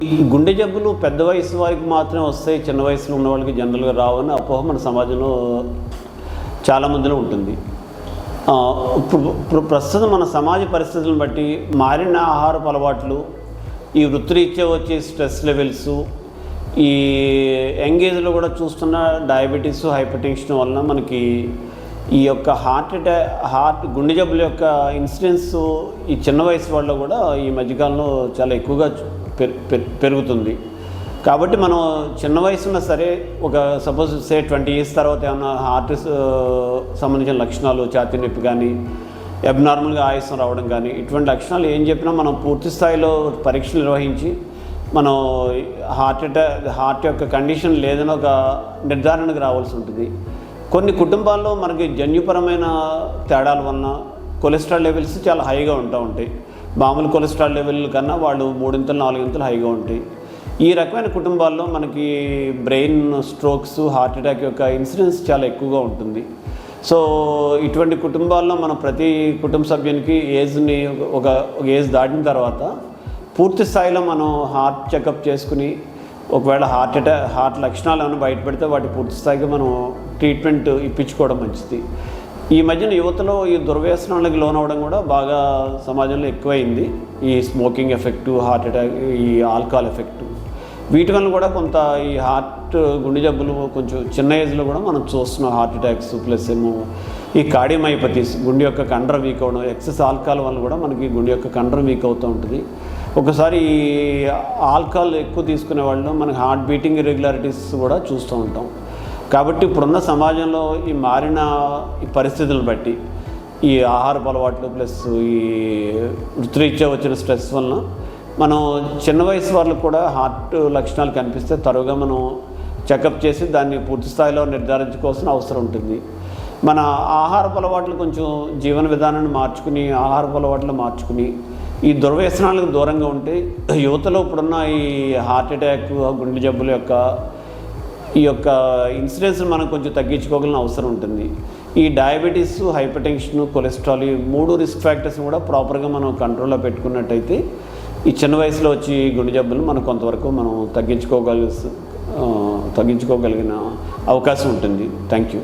ఈ గుండె జబ్బులు పెద్ద వయసు వారికి మాత్రమే వస్తాయి, చిన్న వయసులో ఉన్న వాళ్ళకి జనరల్గా రావని అపోహ మన సమాజంలో చాలామందిలో ఉంటుంది. ఇప్పుడు ప్రస్తుతం మన సమాజ పరిస్థితులను బట్టి మారిన ఆహారపు అలవాట్లు, ఈ వృత్తిరీత్యా వచ్చే స్ట్రెస్ లెవెల్స్, ఈ యంగ్ ఏజ్లో కూడా చూస్తున్న డయాబెటీస్, హైపర్ టెన్షన్ వలన మనకి ఈ యొక్క గుండె జబ్బుల యొక్క ఇన్సిడెన్స్ ఈ చిన్న వయసు వాళ్ళలో కూడా ఈ మధ్యకాలంలో చాలా ఎక్కువగా పెరుగుతుంది. కాబట్టి మనం చిన్న వయసున్న సరే ఒక సపోజ్ 20 years తర్వాత ఏమన్నా హార్ట్ సంబంధించిన లక్షణాలు, ఛాతీ నొప్పి కానీ, అబ్నార్మల్గా ఆయాసం రావడం కానీ, ఇటువంటి లక్షణాలు ఏం చెప్పినా మనం పూర్తి స్థాయిలో పరీక్షలు నిర్వహించి మనం హార్ట్ యొక్క కండిషన్ లేదని ఒక నిర్ధారణకు రావాల్సి ఉంటుంది. కొన్ని కుటుంబాల్లో మనకి జన్యుపరమైన తేడాల వలన కొలెస్ట్రాల్ లెవెల్స్ చాలా హైగా ఉంటాయి. మామూలు కొలెస్ట్రాల్ లెవెల్ కన్నా వాళ్ళు 3-4 హైగా ఉంటాయి. ఈ రకమైన కుటుంబాల్లో మనకి బ్రెయిన్ స్ట్రోక్స్, హార్ట్ అటాక్ యొక్క ఇన్సిడెన్స్ చాలా ఎక్కువగా ఉంటుంది. సో ఇటువంటి కుటుంబాల్లో మనం ప్రతి కుటుంబ సభ్యునికి ఏజ్ని ఒక ఏజ్ దాటిన తర్వాత పూర్తి స్థాయిలో మనం హార్ట్ చెకప్ చేసుకుని, ఒకవేళ హార్ట్ లక్షణాలు ఏమైనా బయటపడితే వాటి పూర్తి స్థాయిగా మనం ట్రీట్మెంట్ ఇప్పించుకోవడం మంచిది. ఈ మధ్యన యువతలో ఈ దుర్వ్యసనాలకు లోనవడం కూడా బాగా సమాజంలో ఎక్కువైంది. ఈ స్మోకింగ్ ఎఫెక్టు, హార్ట్ అటాక్, ఈ ఆల్కహాల్ ఎఫెక్టు, వీటి వల్ల కూడా కొంత ఈ గుండె జబ్బులు కొంచెం చిన్న ఏజ్లో కూడా మనం చూస్తున్నాం. హార్ట్ అటాక్స్ ప్లస్ ఏమో ఈ కార్డియోమైపతీస్, గుండె యొక్క కండరం వీక్ అవ్వడం, ఎక్సెస్ ఆల్కహాల్ వల్ల కూడా మనకి గుండె యొక్క కండరం వీక్ అవుతూ ఉంటుంది. ఒకసారి ఈ ఆల్కహాల్ ఎక్కువ తీసుకునే వాళ్ళు మనకి హార్ట్ బీటింగ్ ఇర్రెగ్యులారిటీస్ కూడా చూస్తూ ఉంటాం. కాబట్టి ఇప్పుడున్న సమాజంలో ఈ మారిన ఈ పరిస్థితులను బట్టి, ఈ ఆహారపు అలవాట్లు ప్లస్ ఈ వృత్తిరీత్యా వచ్చిన స్ట్రెస్ వలన మనం చిన్న వయసు వాళ్ళకు కూడా హార్ట్ లక్షణాలు కనిపిస్తే త్వరగా మనం చెకప్ చేసి దాన్ని పూర్తి స్థాయిలో నిర్ధారించుకోవాల్సిన అవసరం ఉంటుంది. మన ఆహారపు అలవాట్లు కొంచెం జీవన విధానాన్ని మార్చుకుని, ఆహారపు అలవాట్లు మార్చుకుని ఈ దుర్వ్యసనాలకు దూరంగా ఉంటే యువతలో ఇప్పుడున్న ఈ హార్ట్ అటాక్, గుండె జబ్బుల యొక్క ఈ యొక్క ఇన్సిడెన్స్ని మనం కొంచెం తగ్గించుకోగలిగిన అవసరం ఉంటుంది. ఈ డయాబెటీస్, హైపర్ టెన్షన్, కొలెస్ట్రాల్, ఈ 3 రిస్క్ ఫ్యాక్టర్స్ని కూడా ప్రాపర్గా మనం కంట్రోల్లో పెట్టుకున్నట్టయితే ఈ చిన్న వయసులో వచ్చి గుండె జబ్బులు మనం కొంతవరకు మనం తగ్గించుకోగలిగిన అవకాశం ఉంటుంది. Thank you.